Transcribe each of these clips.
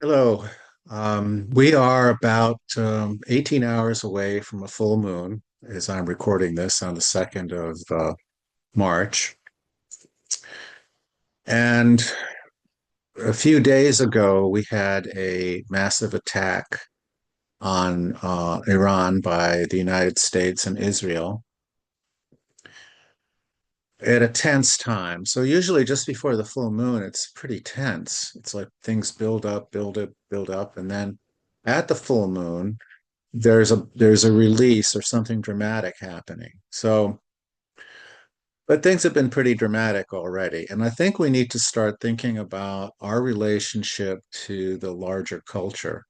Hello. We are about 18 hours away from a full moon as I'm recording this on the 2nd of March. And a few days ago, we had a massive attack on Iran by the United States and Israel at a tense time. So usually just before the full moon, it's pretty tense. It's like things build up, build up, build up, and then at the full moon, there's a release or something dramatic happening. So, but things have been pretty dramatic already. And I think we need to start thinking about our relationship to the larger culture.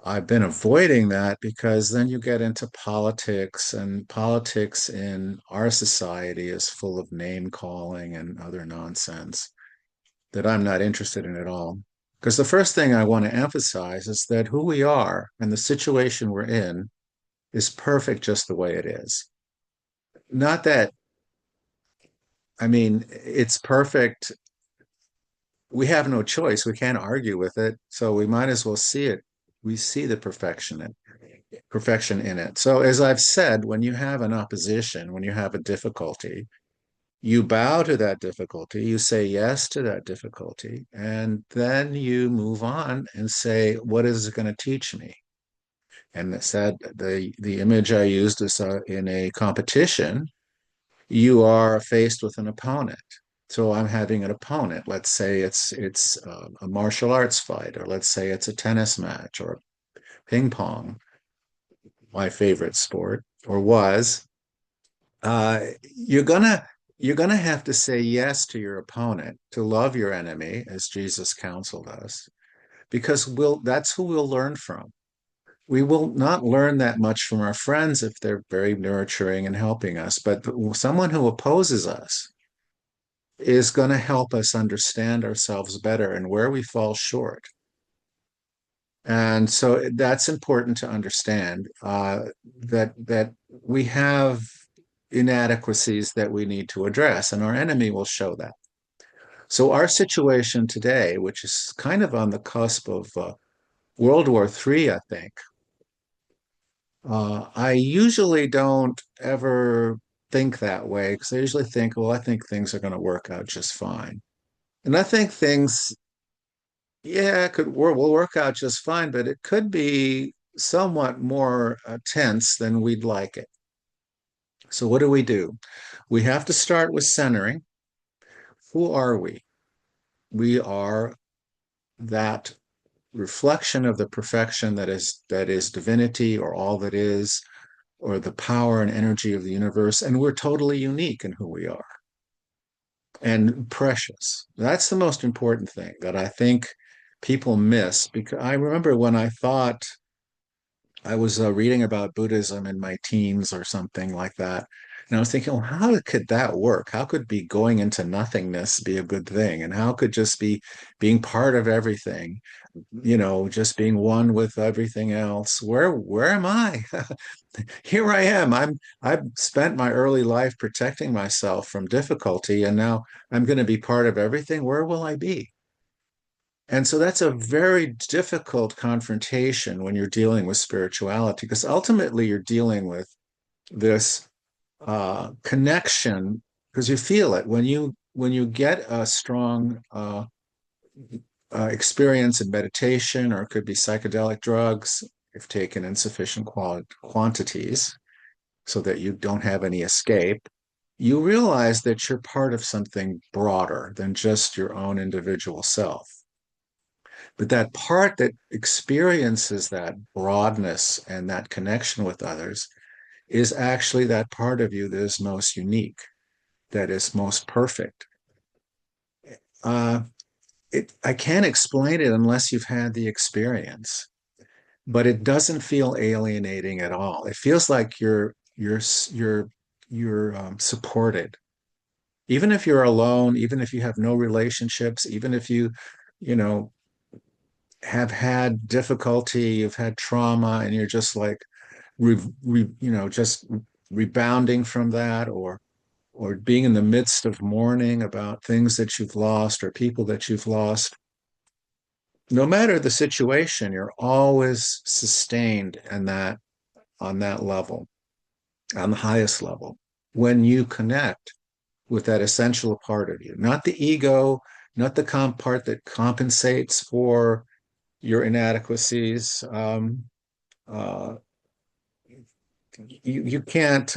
I've been avoiding that because then you get into politics, and politics in our society is full of name calling and other nonsense that I'm not interested in at all. Because the first thing I want to emphasize is that who we are and the situation we're in is perfect just the way it is. Not that, I mean, it's perfect. We have no choice. We can't argue with it. So we might as well see it. We see the perfection in it. So as I've said, when you have an opposition, when you have a difficulty, you bow to that difficulty, you say yes to that difficulty, and then you move on and say, what is it going to teach me? And it said the image I used is in a competition you are faced with an opponent. So I'm having an opponent. Let's say it's a martial arts fight, or let's say it's a tennis match, or ping pong, my favorite sport, or was. You're gonna have to say yes to your opponent, to love your enemy, as Jesus counseled us, because that's who we'll learn from. We will not learn that much from our friends if they're very nurturing and helping us, but someone who opposes us is going to help us understand ourselves better and where we fall short. And so that's important to understand that we have inadequacies that we need to address, and our enemy will show that. So our situation today, which is kind of on the cusp of World War III, I think, I usually don't ever think that way because I usually think, well, I think things are going to work out just fine. And I think things yeah, it could will work out just fine, but it could be somewhat more tense than we'd like it. So what do? We have to start with centering. Who are we? We are that reflection of the perfection that is divinity or all that is, or the power and energy of the universe, and we're totally unique in who we are and precious. That's the most important thing that I think people miss because I remember when I thought I was reading about Buddhism in my teens or something like that. And I was thinking, well, how could that work? How could be going into nothingness be a good thing? And how could just be being part of everything, just being one with everything else? Where am I? Here I am. I've spent my early life protecting myself from difficulty, and now I'm going to be part of everything. Where will I be? And so that's a very difficult confrontation when you're dealing with spirituality, because ultimately you're dealing with this connection, because you feel it when you get a strong experience in meditation, or it could be psychedelic drugs if taken in sufficient quantities, so that you don't have any escape. You realize that you're part of something broader than just your own individual self. But that part that experiences that broadness and that connection with others is actually that part of you that is most unique, that is most perfect. Uh, I can't explain it unless you've had the experience, but it doesn't feel alienating at all. It feels like you're supported, even if you're alone, even if you have no relationships, even if you know have had difficulty, you've had trauma, and you're just like, just rebounding from that, or being in the midst of mourning about things that you've lost or people that you've lost. No matter the situation, you're always sustained in that on that level, on the highest level, when you connect with that essential part of you, not the ego, not the part that compensates for your inadequacies. Uh, you can't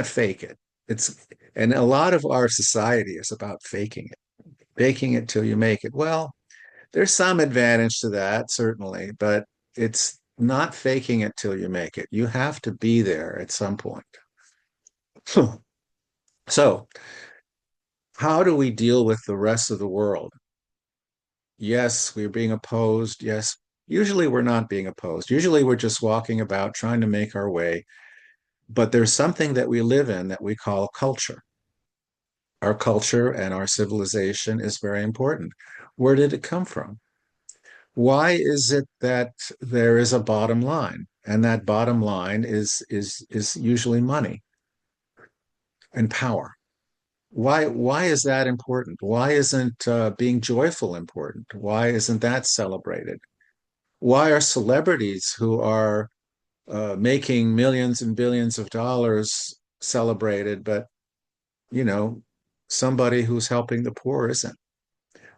fake it. It's and a lot of our society is about faking it till you make it. Well, there's some advantage to that, certainly, but it's not faking it till you make it. You have to be there at some point. So, how do we deal with the rest of the world? Yes, we're being opposed. Yes, usually we're not being opposed. Usually we're just walking about trying to make our way. But there's something that we live in that we call culture. Our culture and our civilization is very important. Where did it come from? Why is it that there is a bottom line? And that bottom line is usually money and power. Why is that important? Why isn't being joyful important? Why isn't that celebrated? Why are celebrities who are making millions and billions of dollars celebrated, but you know, somebody who's helping the poor isn't?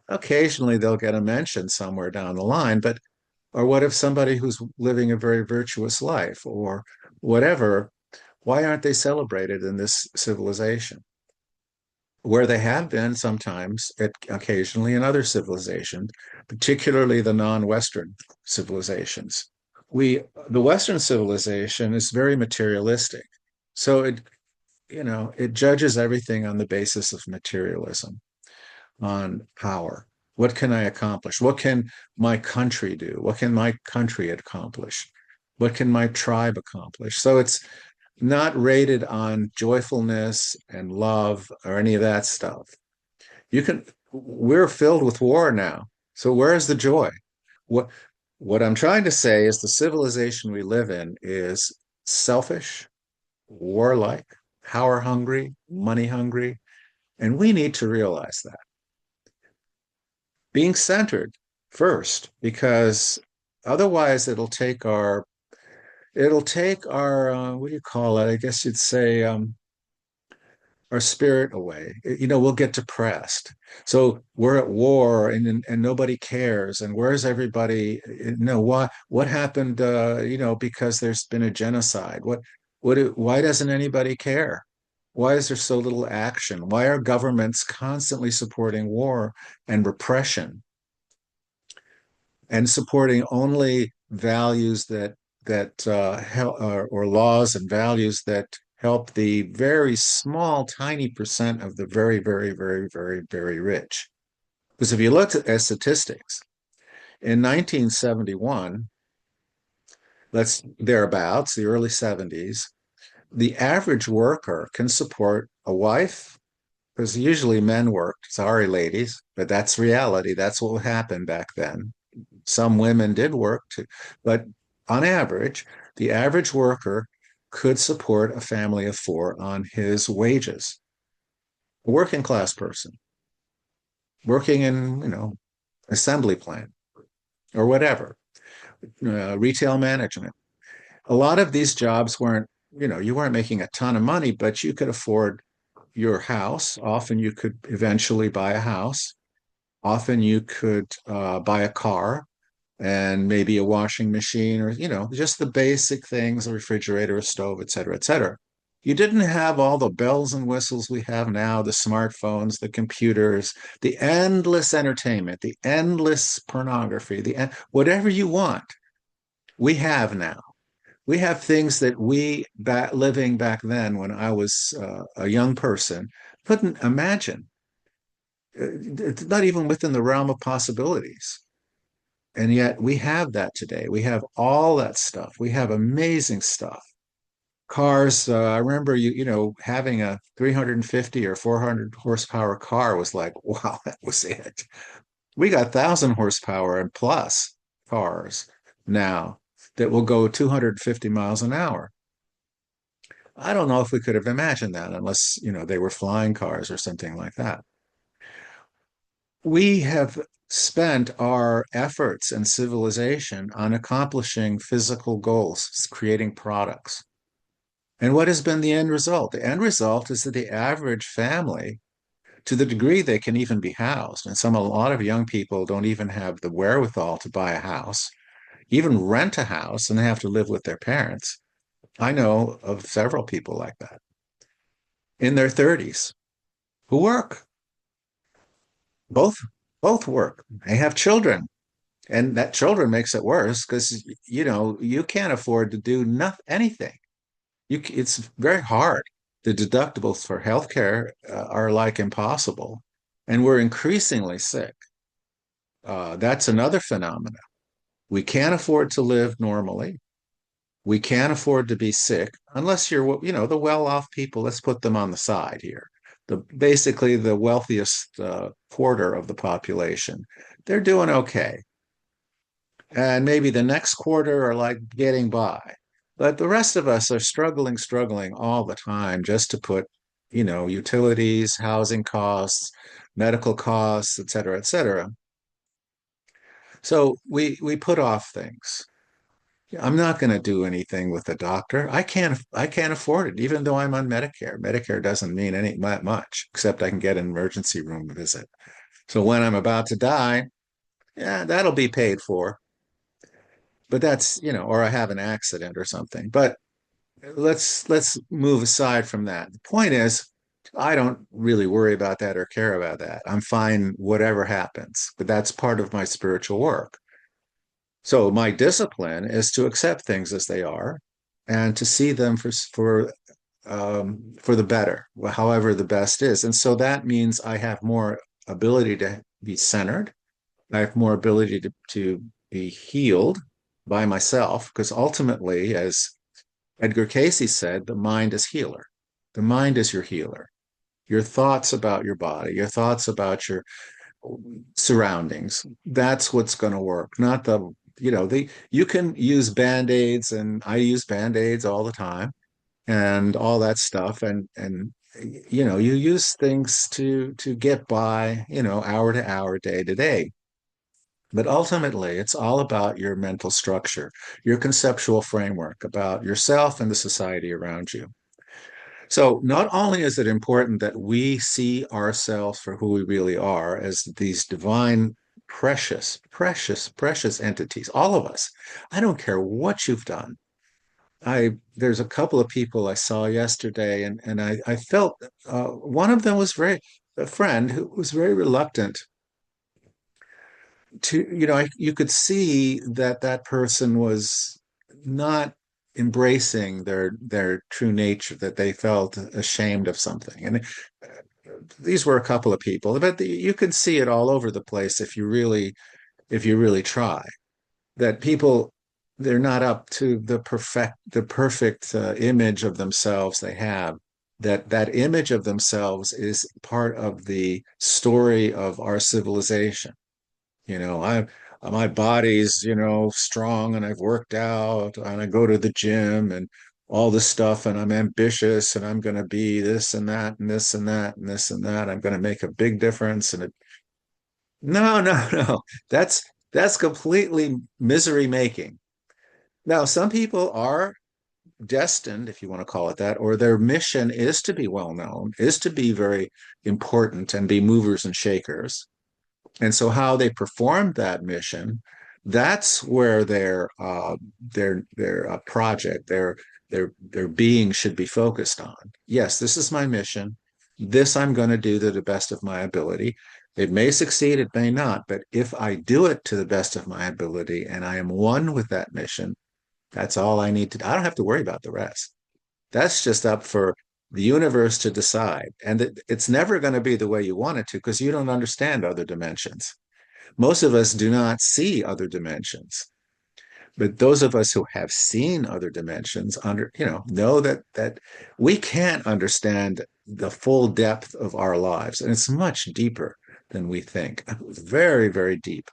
Occasionally they'll get a mention somewhere down the line, but or what if somebody who's living a very virtuous life or whatever, why aren't they celebrated in this civilization? Where they have been sometimes, occasionally in other civilizations, particularly the non-Western civilizations. The Western civilization is very materialistic. So it judges everything on the basis of materialism, on power. What can I accomplish? What can my country do? What can my country accomplish? What can my tribe accomplish? So it's not rated on joyfulness and love or any of that stuff. We're filled with war now. So where's the joy? What what I'm trying to say is the civilization we live in is selfish, warlike, power hungry, money hungry, and we need to realize that. Being centered first, because otherwise it'll take our what do you call it? I guess you'd say our spirit away. We'll get depressed. So we're at war and nobody cares. And where's everybody? What happened? Because there's been a genocide. Why doesn't anybody care? Why is there so little action? Why are governments constantly supporting war and repression and supporting only values or laws and values that help the very small, tiny percent of the very, very, very, very, very rich? Because if you look at statistics, in 1971, let's thereabouts, the early 70s, the average worker can support a wife, because usually men worked. Sorry, ladies, but that's reality. That's what happened back then. Some women did work too, but on average, the average worker could support a family of four on his wages. A working class person working in, assembly plant or whatever, retail management. A lot of these jobs weren't, you weren't making a ton of money, but you could afford your house. Often you could eventually buy a house. Often you could buy a car and maybe a washing machine or, just the basic things, a refrigerator, a stove, et cetera, et cetera. You didn't have all the bells and whistles we have now, the smartphones, the computers, the endless entertainment, the endless pornography, whatever you want, we have now. We have things that living back then when I was a young person couldn't imagine. It's not even within the realm of possibilities. And yet we have that today. We have all that stuff. We have amazing stuff. Cars, I remember having a 350 or 400 horsepower car was like, wow, that was it. We got 1,000 horsepower and plus cars now that will go 250 miles an hour. I don't know if we could have imagined that unless, they were flying cars or something like that. We have spent our efforts and civilization on accomplishing physical goals, creating products. And what has been the end result? The end result is that the average family, to the degree they can even be housed, and a lot of young people don't even have the wherewithal to buy a house, even rent a house, and they have to live with their parents. I know of several people like that in their 30s who work. Both both work. They have children, and that children makes it worse because you can't afford to do nothing anything. It's very hard. The deductibles for healthcare are like impossible, and we're increasingly sick. That's another phenomenon. We can't afford to live normally. We can't afford to be sick unless you're the well-off people. Let's put them on the side here. Basically the wealthiest quarter of the population. They're doing okay. And maybe the next quarter are like getting by. But the rest of us are struggling all the time just to put, utilities, housing costs, medical costs, et cetera, et cetera. So we put off things. I'm not going to do anything with the doctor. I can't afford it, even though I'm on Medicare. Medicare doesn't mean any much, except I can get an emergency room visit. So when I'm about to die, yeah, that'll be paid for. But or I have an accident or something. But let's move aside from that. The point is, I don't really worry about that or care about that. I'm fine whatever happens, but that's part of my spiritual work. So my discipline is to accept things as they are and to see them for the better, however the best is. And so that means I have more ability to be centered. I have more ability to be healed by myself, because ultimately, as Edgar Cayce said, the mind is healer. The mind is your healer. Your thoughts about your body, your thoughts about your surroundings, that's what's going to work, not you can use band-aids, and I use band-aids all the time and all that stuff, and you use things to get by, hour to hour, day to day. But ultimately, it's all about your mental structure, your conceptual framework about yourself and the society around you. So, not only is it important that we see ourselves for who we really are as these divine, precious entities, all of us. I don't care what you've done. There's a couple of people I saw yesterday, and I felt one of them was a friend who was very reluctant to, you could see that that person was not embracing their true nature, that they felt ashamed of something. And these were a couple of people, but you can see it all over the place if you really try. That people, they're not up to the perfect image of themselves they have. That image of themselves is part of the story of our civilization. I my body's, strong, and I've worked out, and I go to the gym and all this stuff, and I'm ambitious, and I'm going to be this and that and this and that and this and that. I'm going to make a big difference. No, no, no. That's completely misery making. Now, some people are destined, if you want to call it that, or their mission is to be well known, is to be very important and be movers and shakers. And so how they performed that mission, that's where their project, their being should be focused on. Yes, this is my mission. This I'm going to do to the best of my ability. It may succeed, it may not, but if I do it to the best of my ability and I am one with that mission, that's all I need to do. I don't have to worry about the rest. That's just up for the universe to decide. And it's never going to be the way you want it to, because you don't understand other dimensions. Most of us do not see other dimensions. But those of us who have seen other dimensions know that we can't understand the full depth of our lives. And it's much deeper than we think. Very, very deep.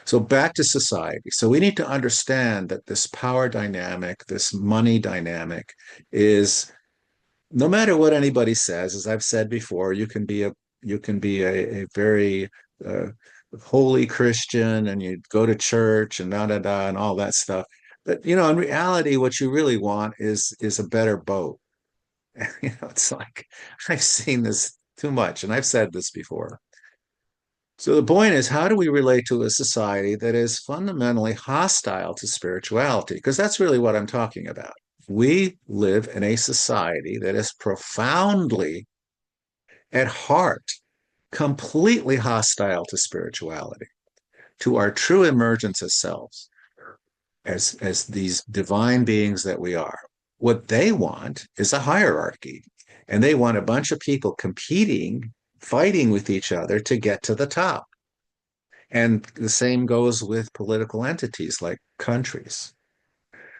So back to society. So we need to understand that this power dynamic, this money dynamic is, no matter what anybody says, as I've said before, you can be a very uh, holy Christian and you go to church and da da da and all that stuff. But in reality, what you really want is a better boat. It's like I've seen this too much, and I've said this before. So the point is, how do we relate to a society that is fundamentally hostile to spirituality? Because that's really what I'm talking about. We live in a society that is profoundly, at heart, completely hostile to spirituality, to our true emergence as selves, as these divine beings that we are. What they want is a hierarchy, and they want a bunch of people competing, fighting with each other to get to the top. And the same goes with political entities like countries.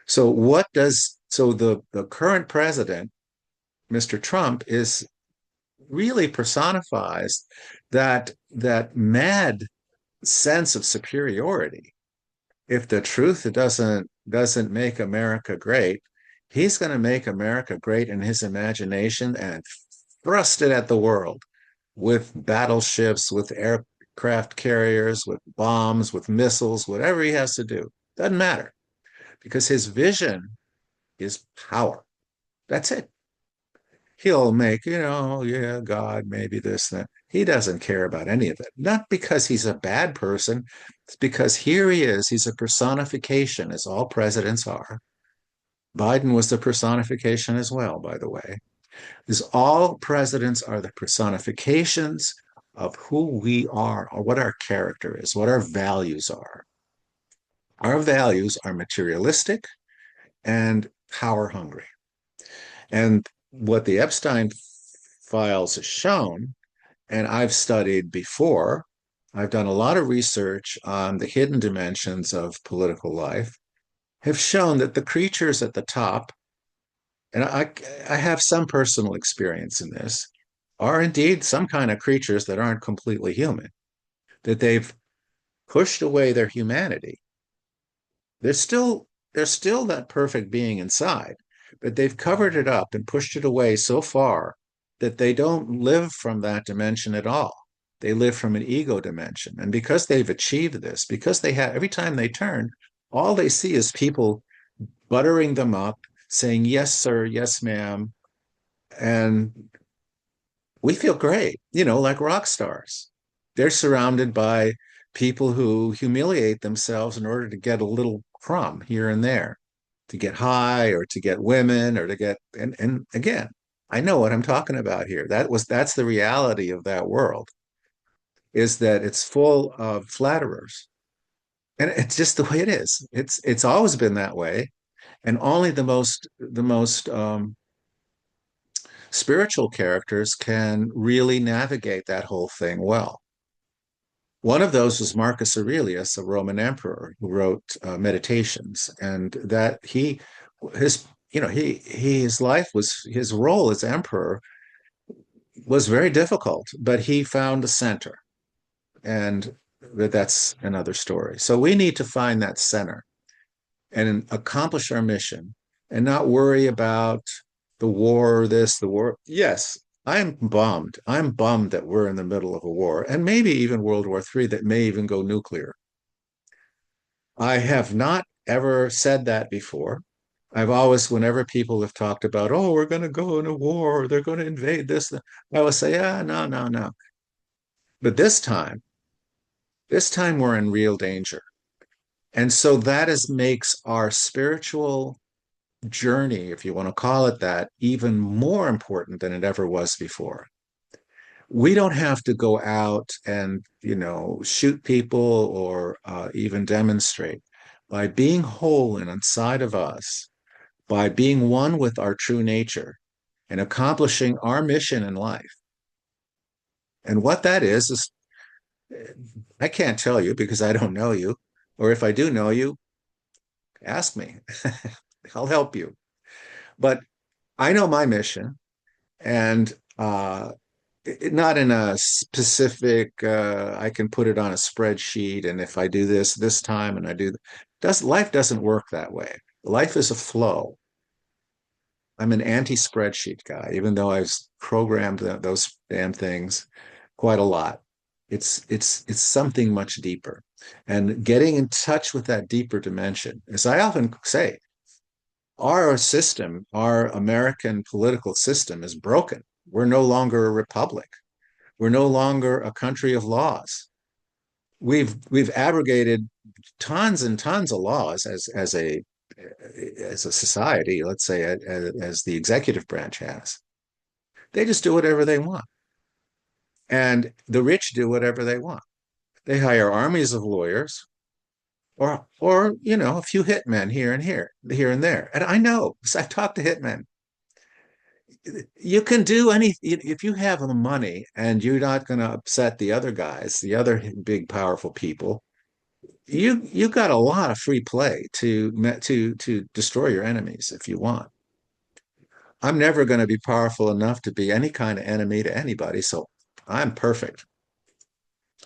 So the current president, Mr. Trump, is really personifies that mad sense of superiority. If the truth doesn't make America great, he's going to make America great in his imagination and thrust it at the world with battleships, with aircraft carriers, with bombs, with missiles, whatever he has to do. Doesn't matter because his vision is power. That's it. He'll make, yeah, God, maybe this, that. He doesn't care about any of it. Not because he's a bad person. It's because here he is. He's a personification, as all presidents are. Biden was the personification as well, by the way. Is all presidents are the personifications of who we are or what our character is, what our values are. Our values are materialistic and power hungry. And what the Epstein files has shown, and I've studied before, I've done a lot of research on the hidden dimensions of political life, have shown that the creatures at the top, and I have some personal experience in this, are indeed some kind of creatures that aren't completely human, that they've pushed away their humanity. They're still that perfect being inside, but they've covered it up and pushed it away so far that they don't live from that dimension at all. They live from an ego dimension. And because they've achieved this, because they have every time they turn, all they see is people buttering them up, saying, yes, sir, yes, ma'am. And we feel great, like rock stars. They're surrounded by people who humiliate themselves in order to get a little crumb here and there, to get high or to get women or to get, and again, I know what I'm talking about here. That's the reality of that world, is that it's full of flatterers. And it's just the way it is. It's always been that way. And only the most spiritual characters can really navigate that whole thing well. One of those was Marcus Aurelius, a Roman emperor who wrote Meditations, and that his, his life was his role as emperor was very difficult, but he found the center, and that's another story. So we need to find that center and accomplish our mission, and not worry about the war, this, the war. Yes, I'm bummed. I'm bummed that we're in the middle of a war and maybe even World War III that may even go nuclear. I have not ever said that before. I've always, whenever people have talked about, oh, we're going to go in a war, they're going to invade this, I always say, ah, no, no, no. But this time we're in real danger. And so that is makes our spiritual journey, if you want to call it that, even more important than it ever was before. We don't have to go out and, shoot people or even demonstrate. By being whole and inside of us, by being one with our true nature and accomplishing our mission in life. And what that is I can't tell you because I don't know you. Or if I do know you, ask me. I'll help you. But I know my mission, and not in a specific, I can put it on a spreadsheet, and if I do this time and I do, life doesn't work that way. Life is a flow. I'm an anti-spreadsheet guy, even though I've programmed those damn things quite a lot. It's something much deeper. And getting in touch with that deeper dimension, as I often say, our system, our American political system is broken. We're no longer a republic. We're no longer a country of laws. We've abrogated tons and tons of laws as a society, let's say, as the executive branch has. They just do whatever they want. And the rich do whatever they want. They hire armies of lawyers or a few hitmen here and there. And I know, because I've talked to hitmen. You can do anything if you have the money and you're not going to upset the other guys, the other big powerful people. You got a lot of free play to destroy your enemies if you want. I'm never going to be powerful enough to be any kind of enemy to anybody, so I'm perfect.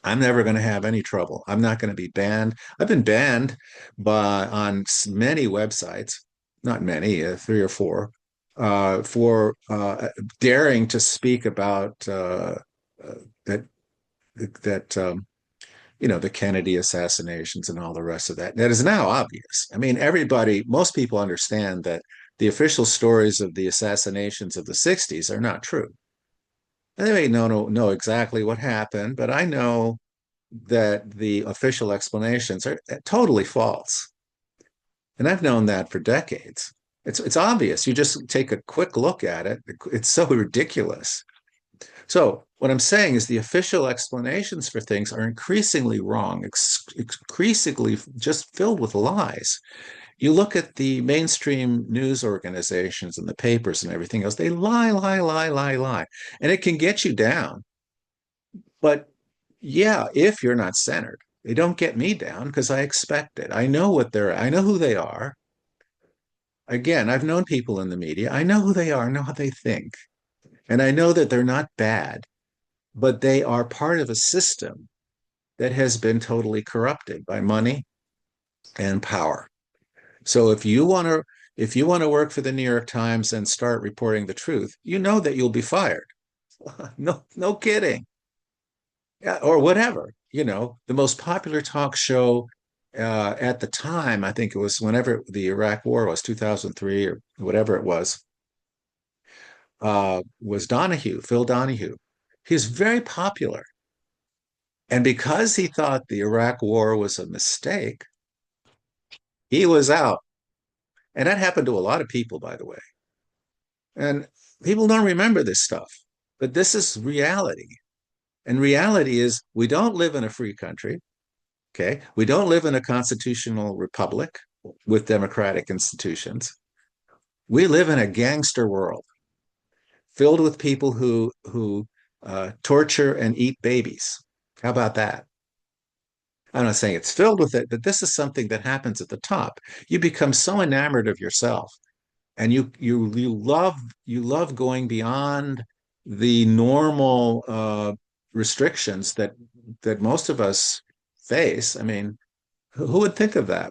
I'm never going to have any trouble. I'm not going to be banned. I've been banned on many websites, not many, three or four, for daring to speak about that that the Kennedy assassinations and all the rest of that. That is now obvious. I mean, most people understand that the official stories of the assassinations of the 60s are not true. They may know exactly what happened, but I know that the official explanations are totally false. And I've known that for decades. It's obvious. You just take a quick look at it. It's so ridiculous. So what I'm saying is the official explanations for things are increasingly wrong, increasingly just filled with lies. You look at the mainstream news organizations and the papers and everything else, they lie, lie, lie, lie, lie. And it can get you down. But yeah, if you're not centered, they don't get me down because I expect it. I know who they are. Again, I've known people in the media. I know who they are, I know how they think. And I know that they're not bad, but they are part of a system that has been totally corrupted by money and power. So if you want to work for the New York Times and start reporting the truth, you know that you'll be fired. No kidding. Yeah, or whatever. The most popular talk show at the time, I think it was whenever the Iraq War was 2003 or whatever it was Donahue, Phil Donahue. He's very popular. And because he thought the Iraq War was a mistake, he was out. And that happened to a lot of people, by the way. And people don't remember this stuff, but this is reality. And reality is we don't live in a free country. Okay. We don't live in a constitutional republic with democratic institutions. We live in a gangster world filled with people who torture and eat babies. How about that? I'm not saying it's filled with it, but this is something that happens at the top. You become so enamored of yourself, and you love going beyond the normal restrictions that most of us face. I mean, who would think of that?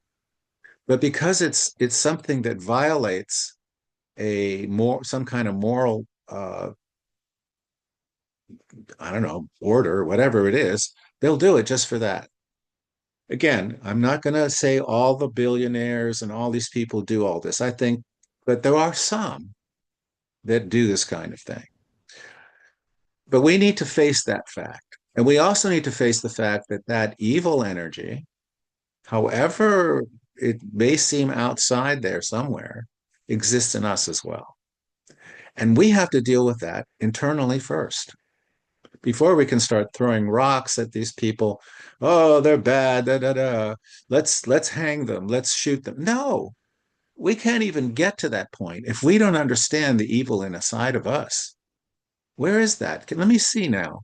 But because it's something that violates some kind of moral I don't know, order, whatever it is, they'll do it just for that. Again, I'm not going to say all the billionaires and all these people do all this. I think, but there are some that do this kind of thing. But we need to face that fact. And we also need to face the fact that that evil energy, however it may seem outside there somewhere, exists in us as well. And we have to deal with that internally first before we can start throwing rocks at these people. Oh, they're bad. Da, da, da. Let's hang them. Let's shoot them. No, we can't even get to that point if we don't understand the evil inside of us. Where is that? Let me see now.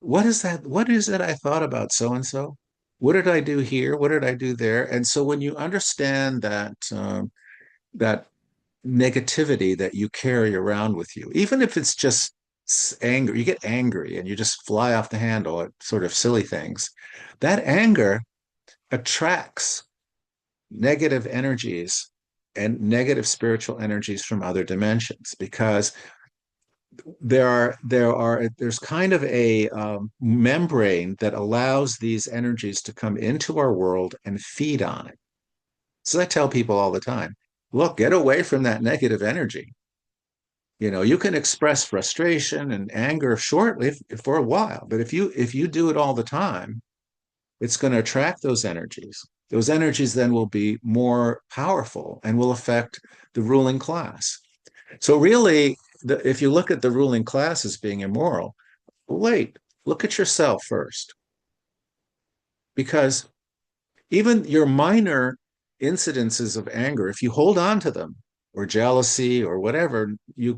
What is that? What is it I thought about so and so? What did I do here? What did I do there? And so when you understand that negativity that you carry around with you, even if it's just anger, you get angry and you just fly off the handle at sort of silly things. That anger attracts negative energies and negative spiritual energies from other dimensions because there's kind of a membrane that allows these energies to come into our world and feed on it. So I tell people all the time, look, get away from that negative energy. You can express frustration and anger shortly for a while, but if you do it all the time, it's going to attract those energies. Those energies then will be more powerful and will affect the ruling class. So really, if you look at the ruling class as being immoral, wait, look at yourself first, because even your minor incidences of anger, if you hold on to them, or jealousy or whatever,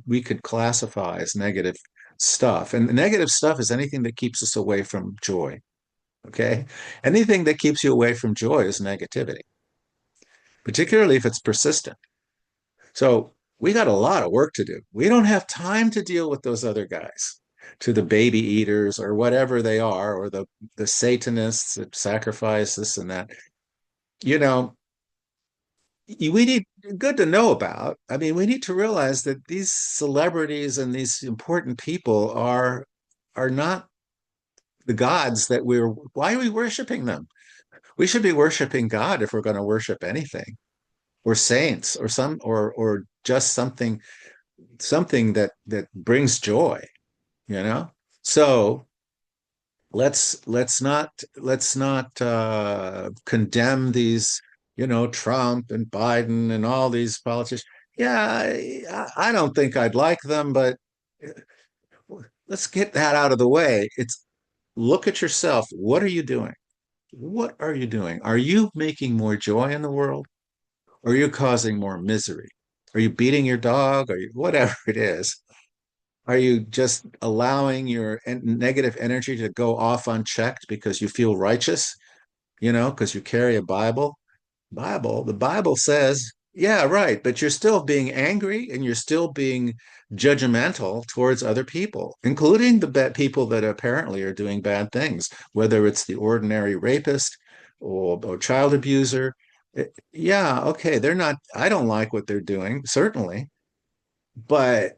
we could classify as negative stuff. And the negative stuff is anything that keeps us away from joy. Okay. Anything that keeps you away from joy is negativity, particularly if it's persistent. So we got a lot of work to do. We don't have time to deal with those other guys, to the baby eaters or whatever they are, or the Satanists that sacrifice this and that. You know, we need good to know about. I mean, we need to realize that these celebrities and these important people are not the gods that we're. Why are we worshiping them? We should be worshiping God if we're going to worship anything, or saints, or just something that brings joy. You know. So let's not condemn these, Trump and Biden and all these politicians. Yeah, I don't think I'd like them, but let's get that out of the way. It's Look at yourself. What are you doing? What are you doing? Are you making more joy in the world, or are you causing more misery? Are you beating your dog, or whatever it is? Are you just allowing your negative energy to go off unchecked because you feel righteous, because you carry a Bible? The Bible says, yeah, right, but you're still being angry and you're still being judgmental towards other people, including the people that apparently are doing bad things, whether it's the ordinary rapist or child abuser. Yeah, okay, they're not, I don't like what they're doing, certainly, but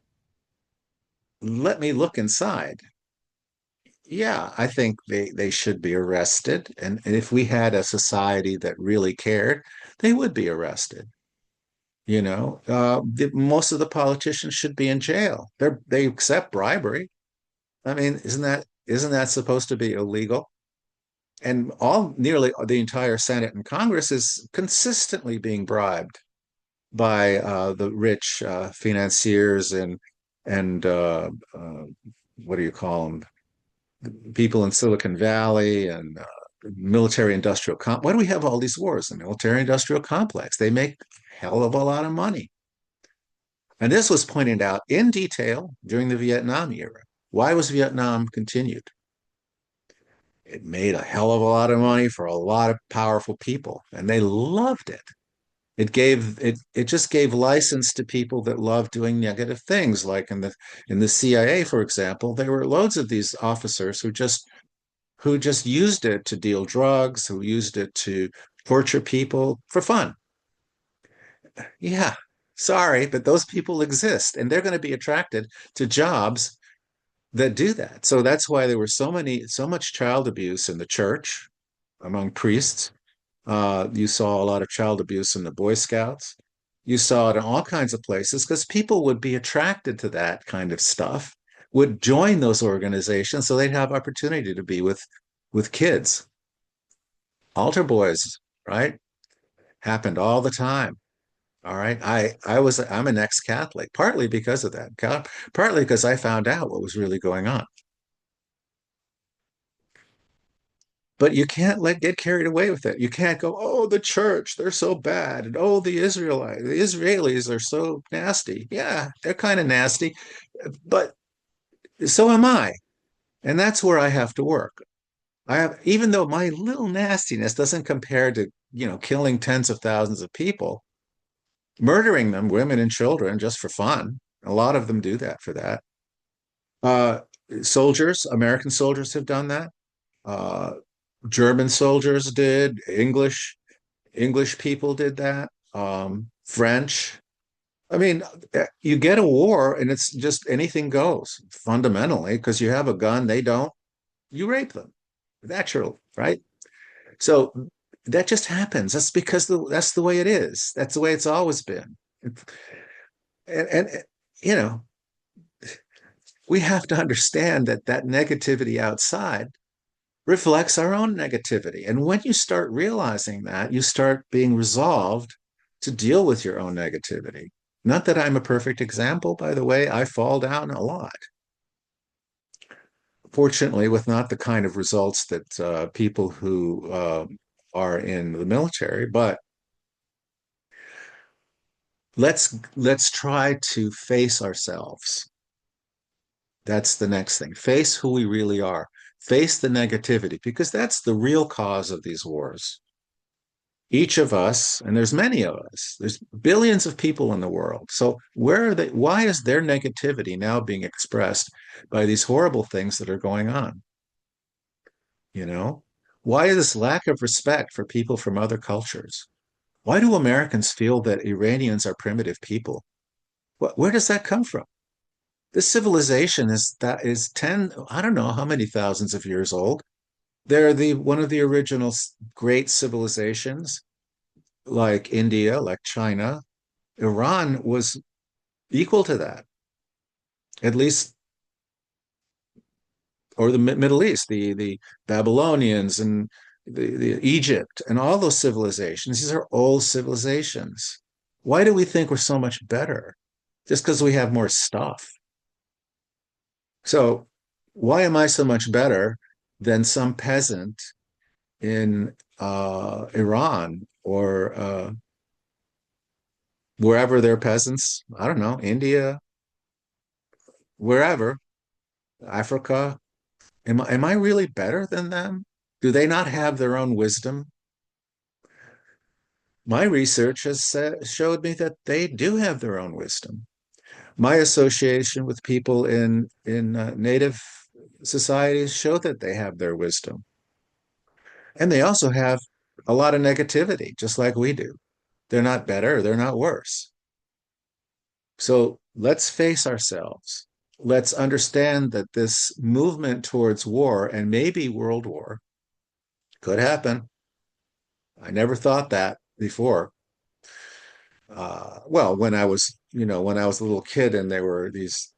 let me look inside. Yeah, I think they should be arrested. And if we had a society that really cared, they would be arrested. Most of the politicians should be in jail. They accept bribery. I mean, isn't that supposed to be illegal? And nearly the entire Senate and Congress is consistently being bribed by the rich financiers and what do you call them? People in Silicon Valley and military industrial Why do we have all these wars? The military industrial complex. They make a hell of a lot of money. And this was pointed out in detail during the Vietnam era. Why was Vietnam continued? It made a hell of a lot of money for a lot of powerful people, and they loved it. It just gave license to people that love doing negative things, like in the CIA, for example. There were loads of these officers who just used it to deal drugs, who used it to torture people for fun. Yeah, sorry, but those people exist, and they're going to be attracted to jobs that do that. So that's why there were so much child abuse in the church among priests. You saw a lot of child abuse in the Boy Scouts. You saw it in all kinds of places because people would be attracted to that kind of stuff, would join those organizations so they'd have opportunity to be with kids. Altar boys, right? Happened all the time. All right. I'm an ex-Catholic, partly because of that, partly because I found out what was really going on. But you can't get carried away with it. You can't go, oh, the church, they're so bad. And oh, the Israelis are so nasty. Yeah, they're kind of nasty, but so am I. And that's where I have to work. Even though my little nastiness doesn't compare to, killing tens of thousands of people, murdering them, women and children, just for fun. A lot of them do that for that. Uh, American soldiers have done that. Uh, German soldiers did. English people did that. French. I mean, you get a war and it's just anything goes fundamentally because you have a gun, they don't, you rape them. Natural, right? So that just happens. That's because that's the way it is. That's the way it's always been. And you know, we have to understand that that negativity outside reflects our own negativity. And when you start realizing that, you start being resolved to deal with your own negativity. Not that I'm a perfect example, by the way, I fall down a lot. Fortunately, with not the kind of results that people who are in the military, but let's try to face ourselves. That's the next thing. Face who we really are. Face the negativity because that's the real cause of these wars. Each of us, and there's many of us, there's billions of people in the world. So where are they? Why is their negativity now being expressed by these horrible things that are going on? You know, why is this lack of respect for people from other cultures? Why do Americans feel that Iranians are primitive people? Where does that come from? This civilization is 10, I don't know how many thousands of years old. They're the one of the original great civilizations, like India, like China. Iran was equal to that, at least, or the Middle East, the Babylonians and the Egypt and all those civilizations. These are old civilizations. Why do we think we're so much better? Just because we have more stuff. So why am I so much better than some peasant in Iran or wherever they're peasants? I don't know, India, wherever, Africa. Am I really better than them? Do they not have their own wisdom? My research has showed me that they do have their own wisdom. My association with people in native societies show that they have their wisdom, and they also have a lot of negativity, just like we do. They're not better, they're not worse. So let's face ourselves. Let's understand that this movement towards war and maybe world war could happen. I never thought that before. Well, when I was a little kid and there were these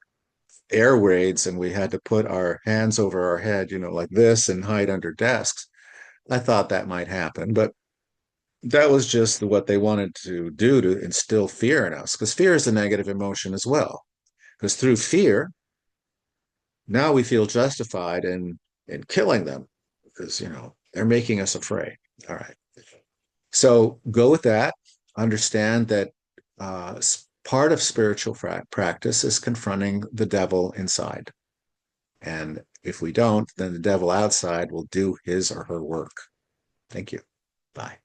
air raids and we had to put our hands over our head, like this and hide under desks, I thought that might happen. But that was just what they wanted to do to instill fear in us, because fear is a negative emotion as well. Because through fear, now we feel justified in killing them because, they're making us afraid. All right. So go with that. Understand that part of spiritual practice is confronting the devil inside. And if we don't, then the devil outside will do his or her work. Thank you. Bye.